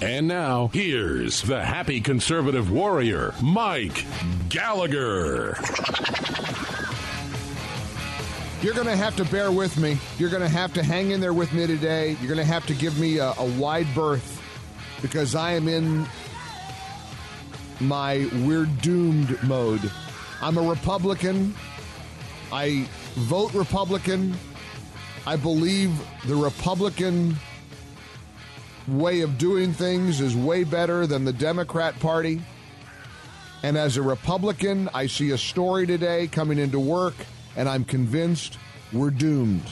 And now, here's the happy conservative warrior, Mike Gallagher. You're going to have to bear with me. You're going to have to hang in there with me today. You're going to have to give me a wide berth because I am in my we're doomed mode. I'm a Republican. I vote Republican. I believe the Republican way of doing things is way better than the Democrat Party. And as a Republican, I see a story today coming into work, and I'm convinced we're doomed.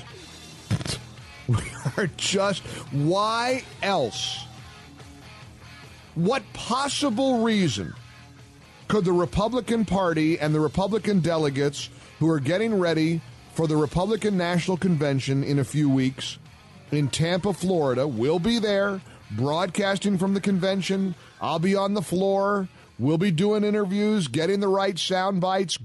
We are just, why else? What possible reason could the Republican Party and the Republican delegates who are getting ready for the Republican National Convention in a few weeks in Tampa, Florida, will be there, broadcasting from the convention. I'll be on the floor. We'll be doing interviews, getting the right sound bites.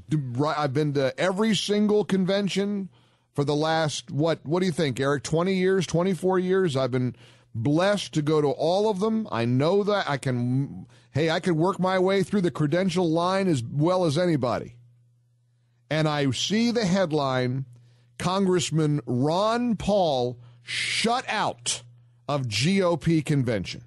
I've been to every single convention for the last, what do you think, Eric, 20 years, 24 years? I've been blessed to go to all of them. I know that I can work my way through the credential line as well as anybody. And I see the headline, Congressman Ron Paul shut out of GOP convention.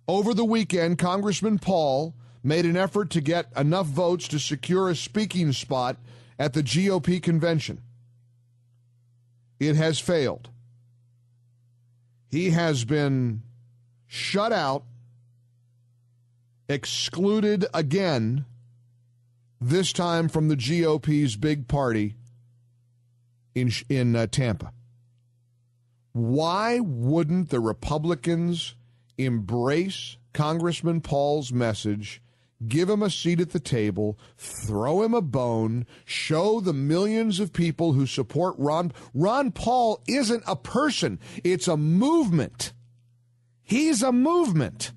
Over the weekend, Congressman Paul made an effort to get enough votes to secure a speaking spot at the GOP convention. It has failed. He has been shut out, excluded again, this time from the GOP's big party in Tampa. Why wouldn't the Republicans embrace Congressman Paul's message, give him a seat at the table, throw him a bone, show the millions of people who support Ron? Ron Paul isn't a person. It's a movement. He's a movement.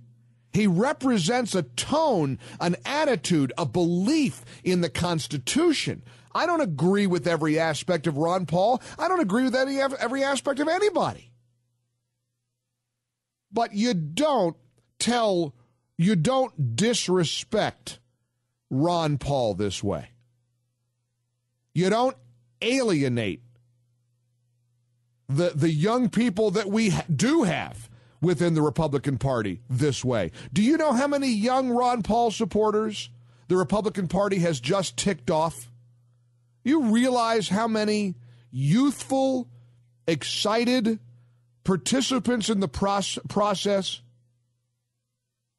He represents a tone, an attitude, a belief in the Constitution. I don't agree with every aspect of Ron Paul. I don't agree with every aspect of anybody. But you don't disrespect Ron Paul this way. You don't alienate the young people that we do have within the Republican Party this way. Do you know how many young Ron Paul supporters the Republican Party has just ticked off? You realize how many youthful, excited participants in the process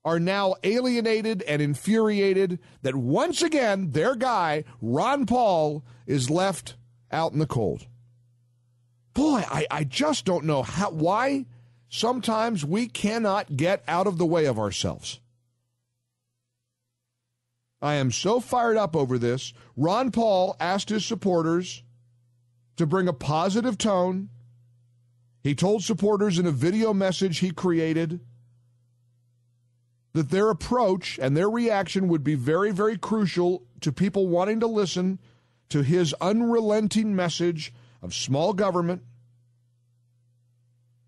are now alienated and infuriated that once again their guy, Ron Paul, is left out in the cold. Boy, I just don't know why sometimes we cannot get out of the way of ourselves. I am so fired up over this. Ron Paul asked his supporters to bring a positive tone. He told supporters in a video message he created that their approach and their reaction would be very, very crucial to people wanting to listen to his unrelenting message of small government.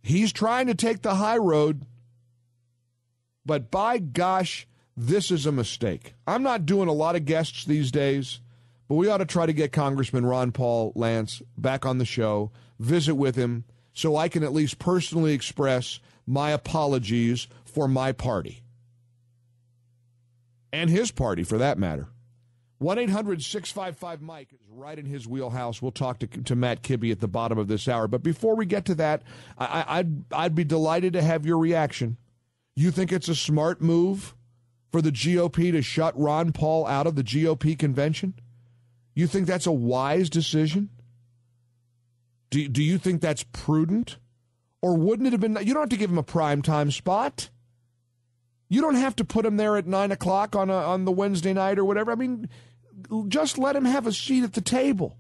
He's trying to take the high road, but by gosh, this is a mistake. I'm not doing a lot of guests these days, but we ought to try to get Congressman Ron Paul Lance back on the show, visit with him, so I can at least personally express my apologies for my party. And his party, for that matter. 1-800-655-MIKE is right in his wheelhouse. We'll talk to Matt Kibbe at the bottom of this hour. But before we get to that, I'd be delighted to have your reaction. You think it's a smart move for the GOP to shut Ron Paul out of the GOP convention? You think that's a wise decision? Do you think that's prudent? Or wouldn't it have been? You don't have to give him a primetime spot. You don't have to put him there at 9 o'clock on the Wednesday night or whatever. I mean, just let him have a seat at the table.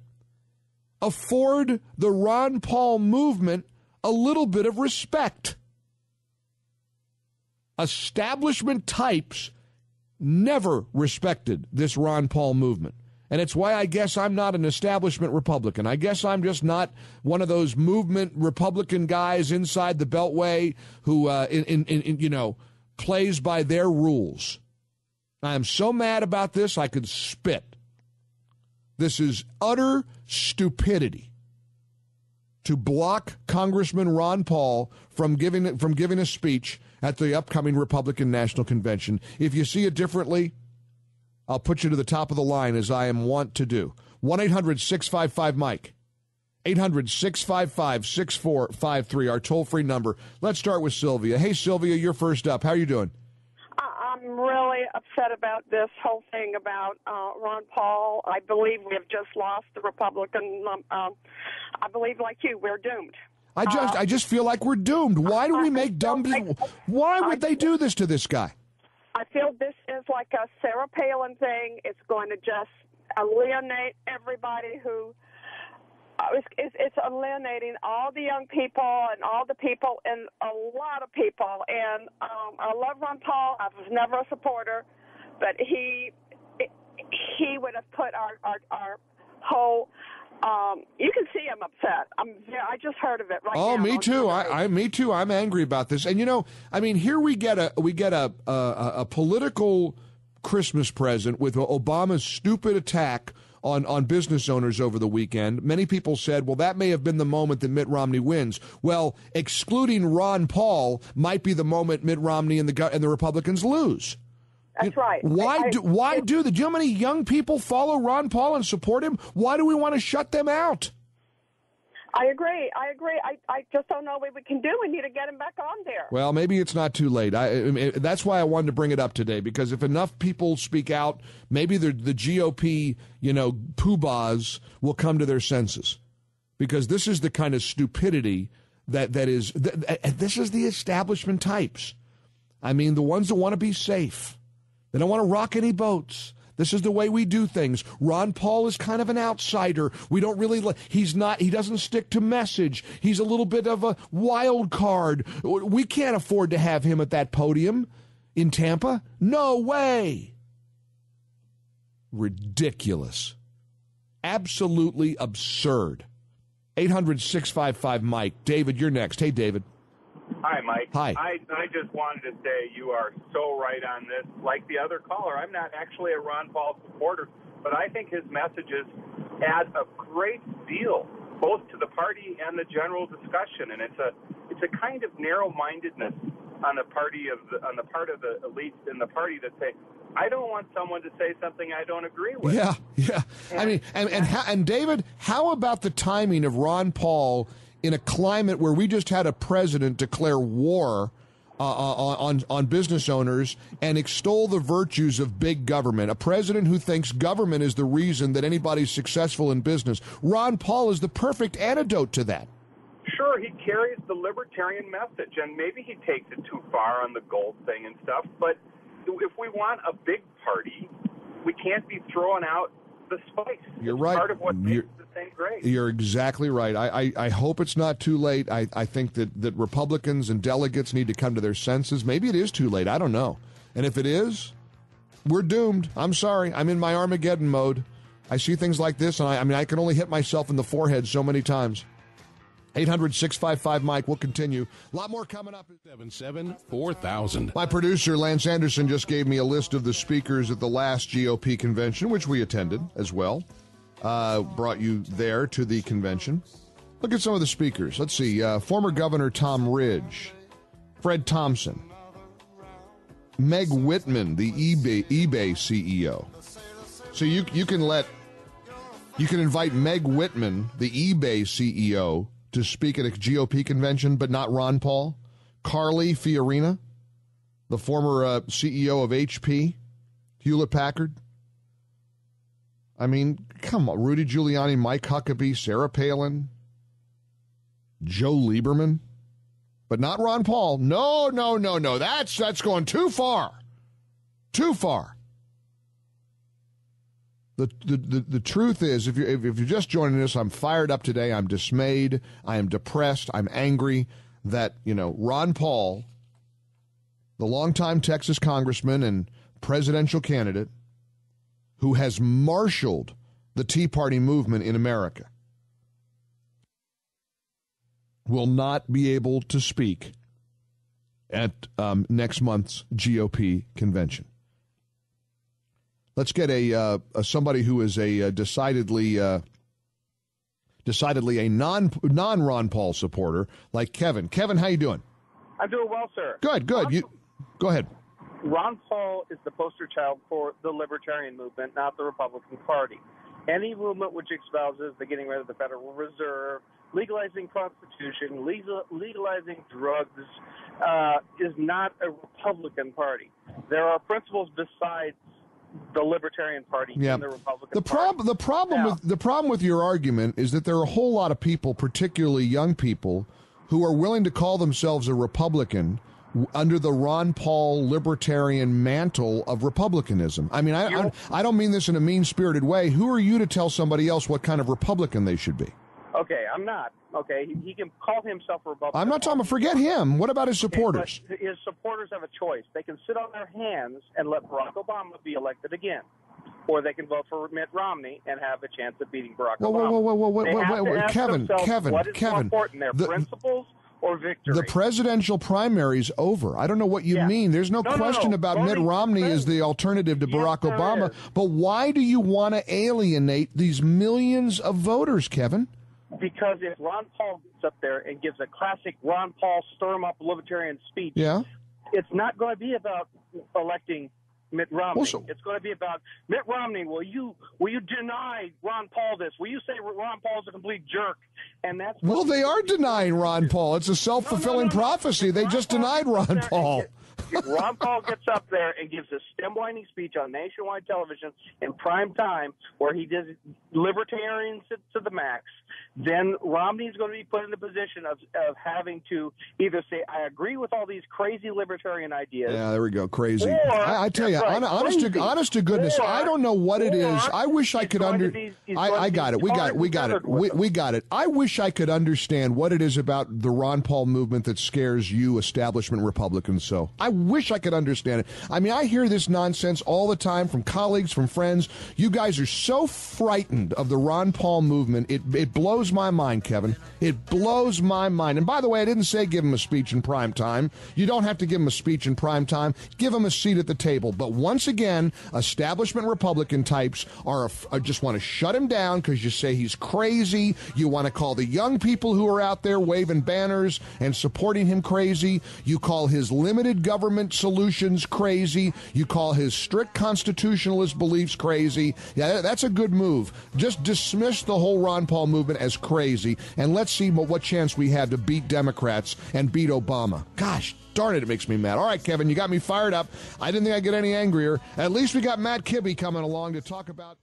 Afford the Ron Paul movement a little bit of respect. Establishment types never respected this Ron Paul movement. And it's why I guess I'm not an establishment Republican. I guess I'm just not one of those movement Republican guys inside the Beltway who, plays by their rules. I am so mad about this, I could spit. This is utter stupidity to block Congressman Ron Paul from giving a speech at the upcoming Republican National Convention. If you see it differently, I'll put you to the top of the line, as I am wont to do. 1-800-655-MIKE. 800-655-6453, our toll-free number. Let's start with Sylvia. Hey, Sylvia, you're first up. How are you doing? I'm really upset about this whole thing about Ron Paul. I believe we have just lost the Republican. I believe, like you, we're doomed. I just feel like we're doomed. Why do we make dumb... Why would they do this to this guy? I feel this is like a Sarah Palin thing. It's going to just alienate everybody who... It's alienating all the young people and all the people and a lot of people. And I love Ron Paul. I was never a supporter, but he would have put our whole... you can see I'm upset. I just heard of it right now. Oh, me too. Me too. I'm angry about this. And here we get a political Christmas present with Obama's stupid attack on business owners over the weekend. Many people said, well, that may have been the moment that Mitt Romney wins. Well, excluding Ron Paul might be the moment Mitt Romney and the Republicans lose. That's right. Why do you know how many young people follow Ron Paul and support him? Why do we want to shut them out? I agree. I just don't know what we can do. We need to get him back on there. Well, maybe it's not too late. That's why I wanted to bring it up today, because if enough people speak out, maybe the GOP, poobahs will come to their senses. Because this is the kind of stupidity this is the establishment types. I mean, the ones that want to be safe. They don't want to rock any boats. This is the way we do things. Ron Paul is kind of an outsider. We don't really, he doesn't stick to message. He's a little bit of a wild card. We can't afford to have him at that podium in Tampa. No way. Ridiculous. Absolutely absurd. 800-655-MIKE. David, you're next. Hey, David. Hi, Mike. Hi. I just wanted to say you are so right on this. Like the other caller, I'm not actually a Ron Paul supporter, but I think his messages add a great deal, both to the party and the general discussion. And it's a kind of narrow-mindedness on the part of the elites in the party that say, I don't want someone to say something I don't agree with. Yeah. And David, how about the timing of Ron Paul in a climate where we just had a president declare war on business owners and extol the virtues of big government, a president who thinks government is the reason that anybody's successful in business? Ron Paul is the perfect antidote to that. Sure, he carries the libertarian message, and maybe he takes it too far on the gold thing and stuff, but if we want a big party, we can't be throwing out the spice. You're right. Part of what makes the thing great. You're exactly right. I hope it's not too late. I think that Republicans and delegates need to come to their senses. Maybe it is too late. I don't know. And if it is, we're doomed. I'm sorry. I'm in my Armageddon mode. I see things like this, and I can only hit myself in the forehead so many times. 800-655-MIKE. We'll continue. A lot more coming up. 774,000. My producer, Lance Anderson, just gave me a list of the speakers at the last GOP convention, which we attended as well. Brought you there to the convention. Look at some of the speakers. Let's see. Former Governor Tom Ridge, Fred Thompson, Meg Whitman, the eBay CEO. So you can invite Meg Whitman, the eBay CEO, to speak at a GOP convention, but not Ron Paul. Carly Fiorina, the former CEO of HP, Hewlett-Packard. I mean, come on. Rudy Giuliani, Mike Huckabee, Sarah Palin, Joe Lieberman, but not Ron Paul. No. That's going too far. Too far. The truth is, if you're just joining us, I'm fired up today. I'm dismayed. I am depressed. I'm angry that, Ron Paul, the longtime Texas congressman and presidential candidate, who has marshaled the Tea Party movement in America will not be able to speak at next month's GOP convention. Let's get somebody who is a decidedly a non-Ron Paul supporter like Kevin. Kevin, how you doing? I'm doing well, sir. Good. Go ahead. Ron Paul is the poster child for the libertarian movement, not the Republican Party. Any movement which espouses the getting rid of the Federal Reserve, legalizing prostitution, legalizing drugs, is not a Republican Party. There are principles besides the Libertarian Party in the Republican Party. The problem with your argument is that there are a whole lot of people, particularly young people, who are willing to call themselves a Republican under the Ron Paul libertarian mantle of republicanism. I mean, I don't mean this in a mean-spirited way. Who are you to tell somebody else what kind of Republican they should be? Okay, I'm not. Okay, he can call himself a Republican. I'm not talking about, forget him. What about his supporters? But his supporters have a choice. They can sit on their hands and let Barack Obama be elected again. Or they can vote for Mitt Romney and have a chance of beating Barack Obama. Whoa, Kevin, what is more important, their principles or victory? The presidential primary's over. I don't know what you mean. There's no question about Mitt Romney as the alternative to Barack Obama. But why do you want to alienate these millions of voters, Kevin? Because if Ron Paul gets up there and gives a classic Ron Paul stir-em-up libertarian speech, it's not going to be about electing Mitt Romney. It's going to be about Mitt Romney. Will you deny Ron Paul this? Will you say Ron Paul's a complete jerk? And that's they are denying Ron Paul. It's a self-fulfilling prophecy. They just denied Ron Paul. If Ron Paul gets up there and gives a stem-winding speech on nationwide television in prime time where he does libertarians to the max, then Romney's going to be put in the position of having to either say, I agree with all these crazy libertarian ideas. Yeah, there we go, crazy. I tell you, honest to goodness, I don't know what it is. I wish I could I got it. We got it. I wish I could understand what it is about the Ron Paul movement that scares you establishment Republicans so. I wish I could understand it. I mean, I hear this nonsense all the time from colleagues, from friends. You guys are so frightened of the Ron Paul movement. It blows my mind, Kevin. It blows my mind. And by the way, I didn't say give him a speech in prime time. You don't have to give him a speech in prime time. Give him a seat at the table. But once again, establishment Republican types are just want to shut him down because you say he's crazy. You want to call the young people who are out there waving banners and supporting him crazy. You call his limited government solutions crazy. You call his strict constitutionalist beliefs crazy. Yeah, that's a good move. Just dismiss the whole Ron Paul movement as crazy, and let's see what chance we have to beat Democrats and beat Obama. Gosh darn it makes me mad. All right, Kevin, you got me fired up. I didn't think I'd get any angrier. At least we got Matt Kibbe coming along to talk about